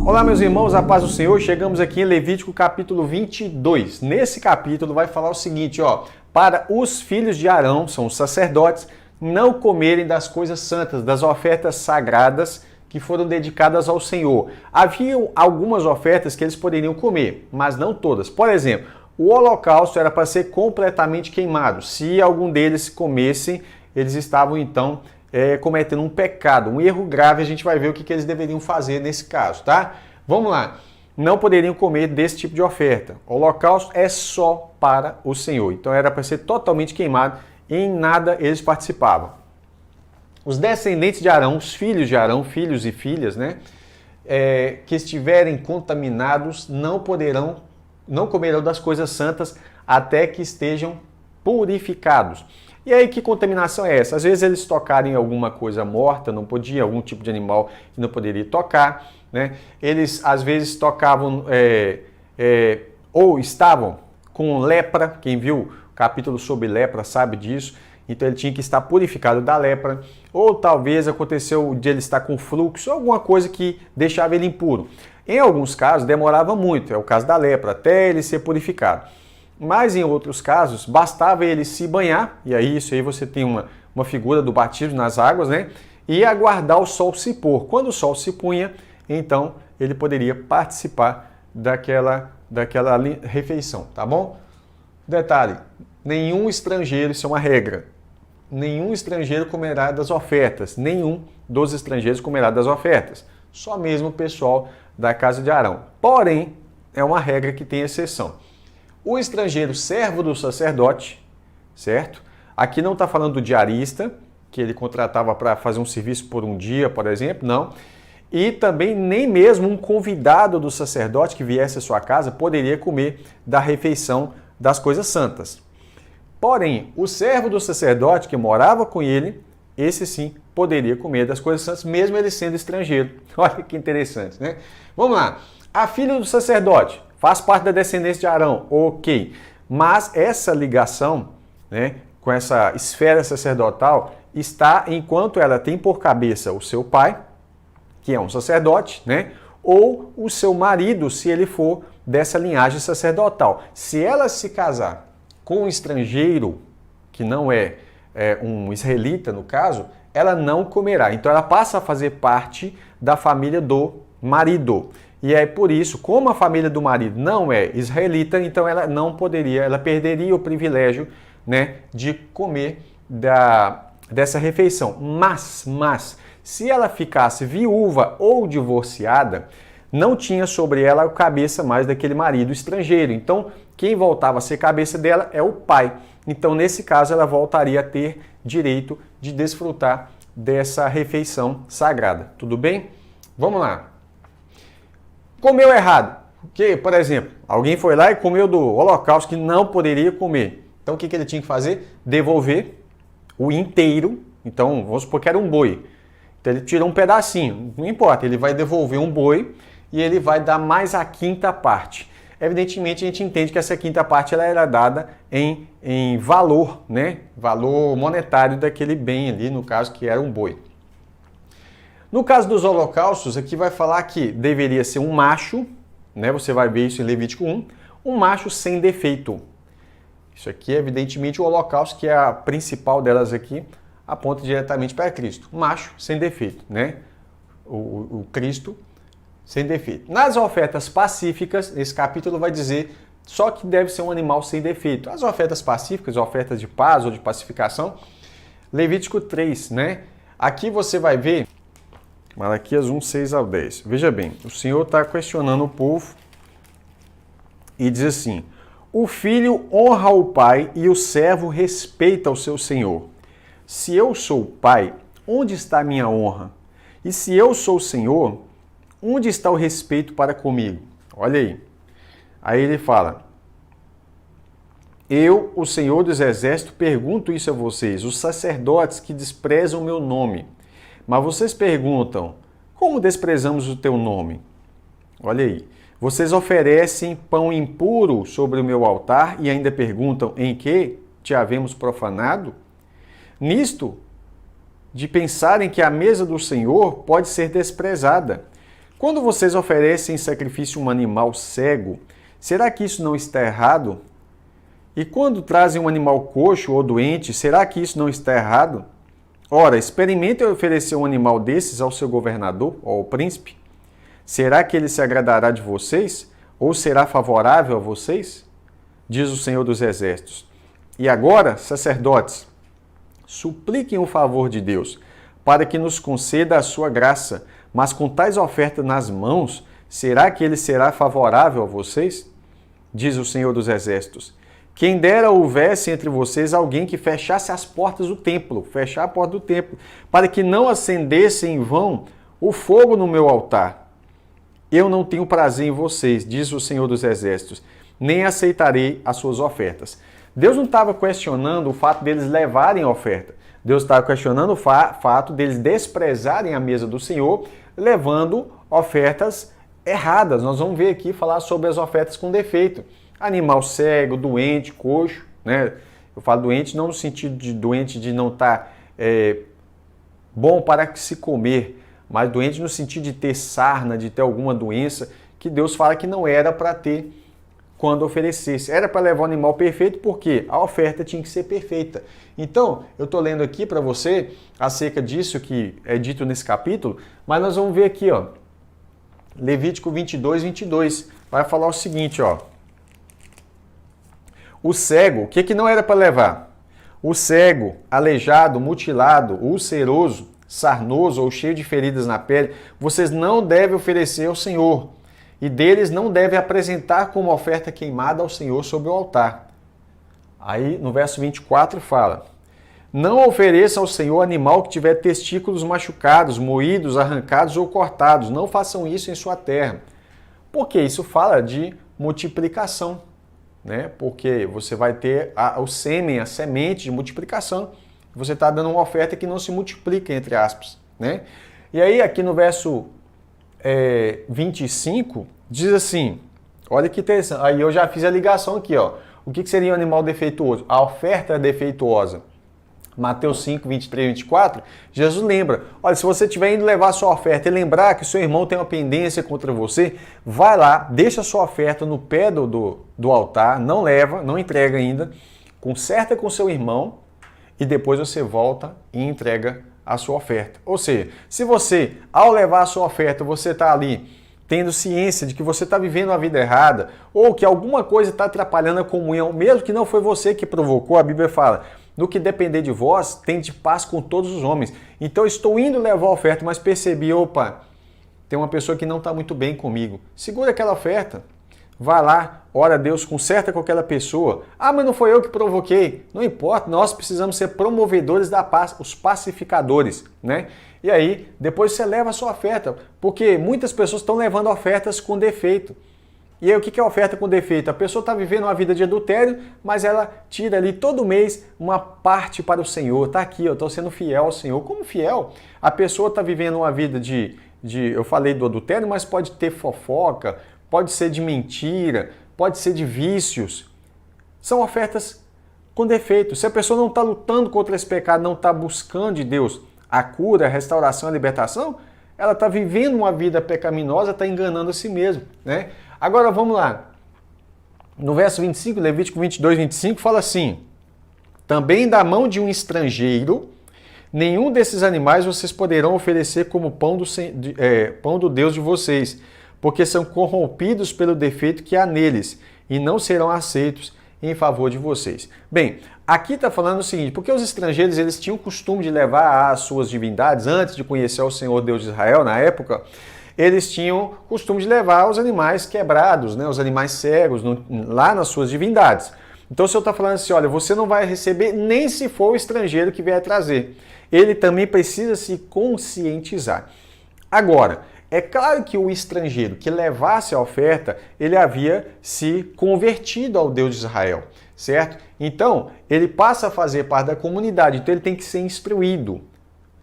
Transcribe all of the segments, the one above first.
Olá, meus irmãos, a paz do Senhor. Chegamos aqui em Levítico capítulo 22. Nesse capítulo vai falar o seguinte, para os filhos de Arão, são os sacerdotes, não comerem das coisas santas, das ofertas sagradas que foram dedicadas ao Senhor. Havia algumas ofertas que eles poderiam comer, mas não todas. Por exemplo, o holocausto era para ser completamente queimado. Se algum deles comessem, eles estavam então cometendo um pecado, um erro grave. A gente vai ver o que eles deveriam fazer nesse caso, tá? Vamos lá. Não poderiam comer desse tipo de oferta. O holocausto é só para o Senhor. Então era para ser totalmente queimado e em nada eles participavam. Os descendentes de Arão, os filhos de Arão, filhos e filhas, que estiverem contaminados, não comerão das coisas santas até que estejam purificados. E aí, que contaminação é essa? Às vezes eles tocarem em alguma coisa morta, não podia, algum tipo de animal que não poderia tocar, né? Eles, às vezes, tocavam ou estavam com lepra. Quem viu o capítulo sobre lepra sabe disso. Então, ele tinha que estar purificado da lepra. Ou talvez aconteceu de ele estar com fluxo, alguma coisa que deixava ele impuro. Em alguns casos, demorava muito, é o caso da lepra, até ele ser purificado. Mas em outros casos, bastava ele se banhar, e aí isso aí você tem uma figura do batismo nas águas, né? E aguardar o sol se pôr. Quando o sol se punha, então ele poderia participar daquela refeição, tá bom? Detalhe, nenhum estrangeiro, isso é uma regra, nenhum estrangeiro comerá das ofertas, nenhum dos estrangeiros comerá das ofertas, só mesmo o pessoal da casa de Arão. Porém, é uma regra que tem exceção. O estrangeiro servo do sacerdote, certo? Aqui não está falando do diarista, que ele contratava para fazer um serviço por um dia, por exemplo, não. E também nem mesmo um convidado do sacerdote que viesse à sua casa poderia comer da refeição das coisas santas. Porém, o servo do sacerdote que morava com ele, esse sim poderia comer das coisas santas, mesmo ele sendo estrangeiro. Olha que interessante, né? Vamos lá. A filha do sacerdote faz parte da descendência de Arão, ok. Mas essa ligação, com essa esfera sacerdotal está enquanto ela tem por cabeça o seu pai, que é um sacerdote, ou o seu marido, se ele for dessa linhagem sacerdotal. Se ela se casar com um estrangeiro, que não é um israelita no caso, ela não comerá. Então ela passa a fazer parte da família do marido. E é por isso, como a família do marido não é israelita, então ela não poderia, ela perderia o privilégio, de comer dessa refeição. Mas, se ela ficasse viúva ou divorciada, não tinha sobre ela a cabeça mais daquele marido estrangeiro. Então, quem voltava a ser cabeça dela é o pai. Então, nesse caso, ela voltaria a ter direito de desfrutar dessa refeição sagrada. Tudo bem? Vamos lá. Comeu errado. Porque, por exemplo, alguém foi lá e comeu do holocausto que não poderia comer. Então, o que ele tinha que fazer? Devolver o inteiro. Então, vamos supor que era um boi. Então, ele tirou um pedacinho. Não importa, ele vai devolver um boi e ele vai dar mais a quinta parte. Evidentemente, a gente entende que essa quinta parte ela era dada em valor, valor monetário daquele bem ali, no caso que era um boi. No caso dos holocaustos, aqui vai falar que deveria ser um macho, você vai ver isso em Levítico 1, um macho sem defeito. Isso aqui é evidentemente o holocausto, que é a principal delas aqui, aponta diretamente para Cristo. Macho sem defeito, o Cristo sem defeito. Nas ofertas pacíficas, esse capítulo vai dizer só que deve ser um animal sem defeito. As ofertas pacíficas, ofertas de paz ou de pacificação, Levítico 3, Aqui você vai ver Malaquias 1, 6 ao 10. Veja bem, o Senhor está questionando o povo e diz assim: o filho honra o pai e o servo respeita o seu senhor. Se eu sou o pai, onde está a minha honra? E se eu sou o senhor, onde está o respeito para comigo? Olha aí. Aí ele fala: eu, o Senhor dos Exércitos, pergunto isso a vocês, os sacerdotes que desprezam o meu nome. Mas vocês perguntam: como desprezamos o teu nome? Olha aí. Vocês oferecem pão impuro sobre o meu altar e ainda perguntam: em que te havemos profanado? Nisto, de pensarem que a mesa do Senhor pode ser desprezada. Quando vocês oferecem em sacrifício um animal cego, será que isso não está errado? E quando trazem um animal coxo ou doente, será que isso não está errado? Ora, experimentem oferecer um animal desses ao seu governador ou ao príncipe. Será que ele se agradará de vocês? Ou será favorável a vocês? Diz o Senhor dos Exércitos. E agora, sacerdotes, supliquem o favor de Deus, para que nos conceda a sua graça. Mas com tais ofertas nas mãos, será que ele será favorável a vocês? Diz o Senhor dos Exércitos. Quem dera houvesse entre vocês alguém que fechasse as portas do templo, fechar a porta do templo, para que não acendesse em vão o fogo no meu altar. Eu não tenho prazer em vocês, diz o Senhor dos Exércitos, nem aceitarei as suas ofertas. Deus não estava questionando o fato deles levarem a oferta. Deus estava questionando o fato deles desprezarem a mesa do Senhor, levando ofertas erradas. Nós vamos ver aqui falar sobre as ofertas com defeito. Animal cego, doente, coxo, né? Eu falo doente não no sentido de doente de não estar bom para se comer, mas doente no sentido de ter sarna, de ter alguma doença, que Deus fala que não era para ter quando oferecesse. Era para levar um animal perfeito, porque a oferta tinha que ser perfeita. Então, eu estou lendo aqui para você acerca disso que é dito nesse capítulo, mas nós vamos ver aqui, ó, Levítico 22, vai falar o seguinte, ó. O cego, o que não era para levar? O cego, aleijado, mutilado, ulceroso, sarnoso ou cheio de feridas na pele, vocês não devem oferecer ao Senhor, e deles não devem apresentar como oferta queimada ao Senhor sobre o altar. Aí no verso 24 fala: não ofereça ao Senhor animal que tiver testículos machucados, moídos, arrancados ou cortados. Não façam isso em sua terra. Porque isso fala de multiplicação, né? Porque você vai ter o sêmen, a semente de multiplicação. Você está dando uma oferta que não se multiplica, entre aspas, né? E aí aqui no verso 25, diz assim, olha que interessante. Aí eu já fiz a ligação aqui, ó. O que seria um animal defeituoso? A oferta defeituosa. Mateus 5, 23 e 24, Jesus lembra, olha, se você estiver indo levar a sua oferta e lembrar que seu irmão tem uma pendência contra você, vai lá, deixa a sua oferta no pé do altar, não leva, não entrega ainda, conserta com seu irmão e depois você volta e entrega a sua oferta. Ou seja, se você, ao levar a sua oferta, você está ali tendo ciência de que você está vivendo uma vida errada ou que alguma coisa está atrapalhando a comunhão, mesmo que não foi você que provocou, a Bíblia fala, no que depender de vós, tende paz com todos os homens. Então, estou indo levar a oferta, mas percebi, opa, tem uma pessoa que não está muito bem comigo. Segura aquela oferta. Vá lá, ora a Deus, conserta com aquela pessoa. Ah, mas não foi eu que provoquei. Não importa, nós precisamos ser promovedores da paz, os pacificadores, né? E aí, depois você leva a sua oferta, porque muitas pessoas estão levando ofertas com defeito. E aí, o que é oferta com defeito? A pessoa está vivendo uma vida de adultério, mas ela tira ali todo mês uma parte para o Senhor. Está aqui, eu estou sendo fiel ao Senhor. Como fiel? A pessoa está vivendo uma vida eu falei do adultério, mas pode ter fofoca, pode ser de mentira, pode ser de vícios. São ofertas com defeito. Se a pessoa não está lutando contra esse pecado, não está buscando de Deus a cura, a restauração, a libertação, ela está vivendo uma vida pecaminosa, está enganando a si mesmo, né? Agora vamos lá. No verso 25, Levítico 22, 25, fala assim: também da mão de um estrangeiro, nenhum desses animais vocês poderão oferecer como pão do Deus de vocês, porque são corrompidos pelo defeito que há neles, e não serão aceitos em favor de vocês. Bem, aqui está falando o seguinte, porque os estrangeiros eles tinham o costume de levar as suas divindades, antes de conhecer o Senhor Deus de Israel, na época, eles tinham o costume de levar os animais quebrados, né, os animais cegos, lá nas suas divindades. Então o Senhor está falando assim, olha, você não vai receber nem se for o estrangeiro que vier trazer. Ele também precisa se conscientizar. Agora, é claro que o estrangeiro que levasse a oferta, ele havia se convertido ao Deus de Israel, certo? Então, ele passa a fazer parte da comunidade, então ele tem que ser instruído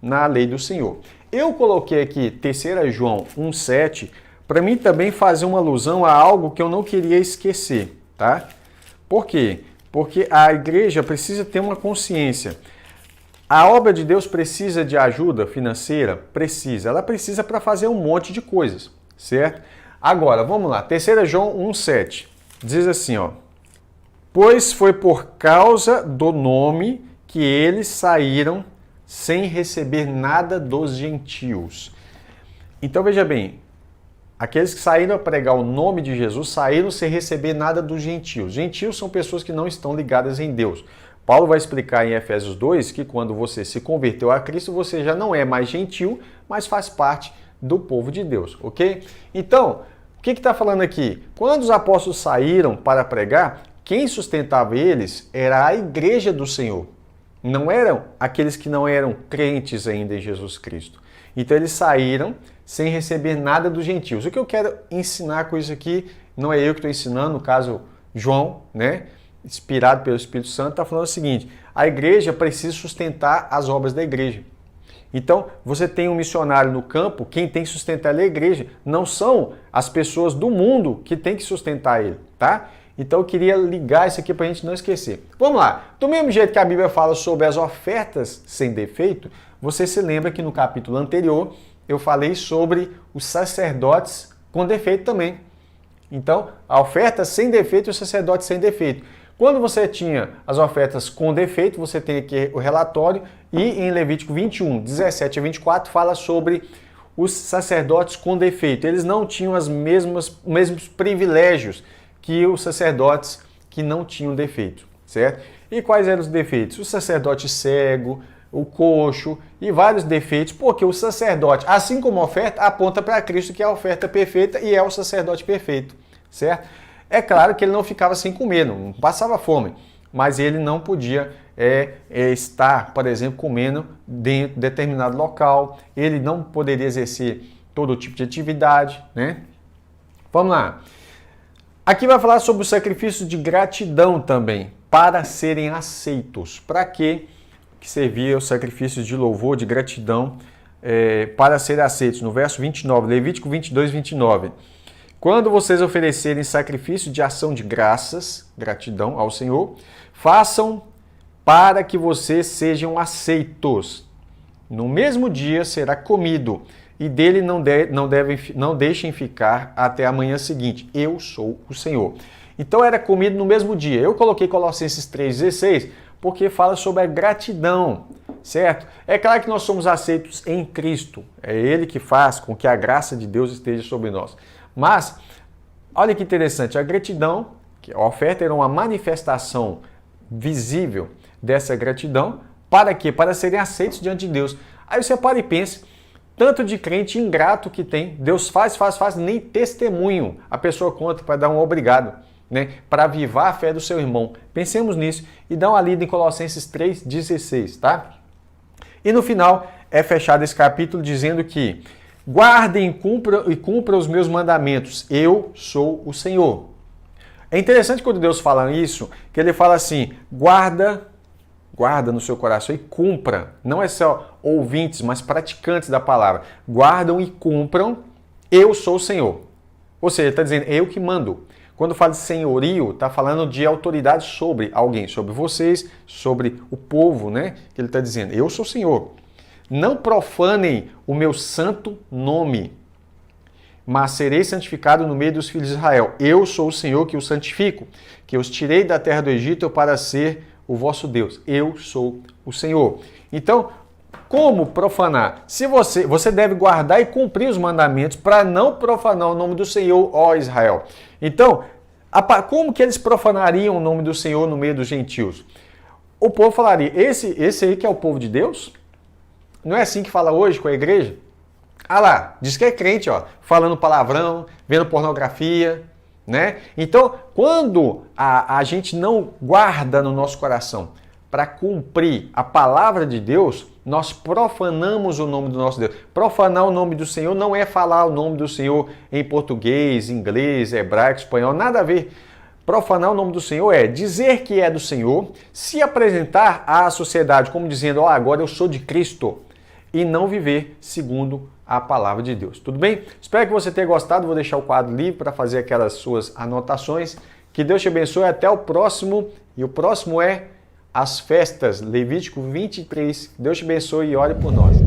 na lei do Senhor. Eu coloquei aqui 3 João 1,7 para mim também fazer uma alusão a algo que eu não queria esquecer, tá? Por quê? Porque a igreja precisa ter uma consciência. A obra de Deus precisa de ajuda financeira? Precisa. Ela precisa para fazer um monte de coisas. certo? Agora, vamos lá, 3 João 1,7, diz assim, ó, pois foi por causa do nome que eles saíram sem receber nada dos gentios. Então veja bem, aqueles que saíram a pregar o nome de Jesus saíram sem receber nada dos gentios. Gentios são pessoas que não estão ligadas em Deus. Paulo vai explicar em Efésios 2 que quando você se converteu a Cristo, você já não é mais gentil, mas faz parte do povo de Deus, ok? Então, o que está falando aqui? Quando os apóstolos saíram para pregar, quem sustentava eles era a igreja do Senhor. Não eram aqueles que não eram crentes ainda em Jesus Cristo. Então eles saíram sem receber nada dos gentios. O que eu quero ensinar com isso aqui, não é eu que estou ensinando, no caso João, né, inspirado pelo Espírito Santo, está falando o seguinte, a igreja precisa sustentar as obras da igreja. Então, você tem um missionário no campo, quem tem que sustentar ele é a igreja. Não são as pessoas do mundo que tem que sustentar ele, tá? Então, eu queria ligar isso aqui para a gente não esquecer. Vamos lá. Do mesmo jeito que a Bíblia fala sobre as ofertas sem defeito, você se lembra que no capítulo anterior eu falei sobre os sacerdotes com defeito também. Então, a oferta sem defeito e o sacerdote sem defeito. Quando você tinha as ofertas com defeito, você tem aqui o relatório e em Levítico 21, 17 a 24, fala sobre os sacerdotes com defeito. Eles não tinham os mesmos privilégios que os sacerdotes que não tinham defeito, certo? E quais eram os defeitos? O sacerdote cego, o coxo e vários defeitos, porque o sacerdote, assim como a oferta, aponta para Cristo, que é a oferta perfeita e é o sacerdote perfeito, certo? É claro que ele não ficava sem comer, não passava fome, mas ele não podia estar, por exemplo, comendo dentro de determinado local, ele não poderia exercer todo tipo de atividade, né? Vamos lá. Aqui vai falar sobre o sacrifício de gratidão também, para serem aceitos. Para que servia o sacrifício de louvor, de gratidão, para serem aceitos? No verso 29, Levítico 22, 29. Quando vocês oferecerem sacrifício de ação de graças, gratidão ao Senhor, façam para que vocês sejam aceitos. No mesmo dia será comido, e dele não deixem ficar até a manhã seguinte. Eu sou o Senhor. Então era comido no mesmo dia. Eu coloquei Colossenses 3,16 porque fala sobre a gratidão, certo? É claro que nós somos aceitos em Cristo. É Ele que faz com que a graça de Deus esteja sobre nós. Mas, olha que interessante, a gratidão, a oferta era uma manifestação visível dessa gratidão. Para quê? Para serem aceitos diante de Deus. Aí você para e pensa, tanto de crente ingrato que tem, Deus faz, nem testemunho a pessoa conta para dar um obrigado, né? Para avivar a fé do seu irmão. Pensemos nisso e dá uma lida em Colossenses 3,16, tá? E no final é fechado esse capítulo dizendo que guardem e cumpram os meus mandamentos, eu sou o Senhor. É interessante quando Deus fala isso, que ele fala assim, guarda no seu coração e cumpra. Não é só ouvintes, mas praticantes da palavra. Guardam e cumpram, eu sou o Senhor. Ou seja, está dizendo, eu que mando. Quando fala de senhorio, está falando de autoridade sobre alguém, sobre vocês, sobre o povo, né? Que ele está dizendo, eu sou o Senhor. Não profanem o meu santo nome, mas serei santificado no meio dos filhos de Israel. Eu sou o Senhor que os santifico, que os tirei da terra do Egito para ser o vosso Deus. Eu sou o Senhor. Então, como profanar? Se você deve guardar e cumprir os mandamentos para não profanar o nome do Senhor, ó Israel. Então, como que eles profanariam o nome do Senhor no meio dos gentios? O povo falaria, esse aí que é o povo de Deus? Não é assim que fala hoje com a igreja? Ah lá, diz que é crente, ó, falando palavrão, vendo pornografia, né? Então, quando a gente não guarda no nosso coração para cumprir a palavra de Deus, nós profanamos o nome do nosso Deus. Profanar o nome do Senhor não é falar o nome do Senhor em português, inglês, hebraico, espanhol, nada a ver. Profanar o nome do Senhor é dizer que é do Senhor, se apresentar à sociedade como dizendo, ó, agora eu sou de Cristo, e não viver segundo a palavra de Deus. Tudo bem? Espero que você tenha gostado. Vou deixar o quadro livre para fazer aquelas suas anotações. Que Deus te abençoe. Até o próximo. E o próximo é as festas. Levítico 23. Deus te abençoe e ore por nós.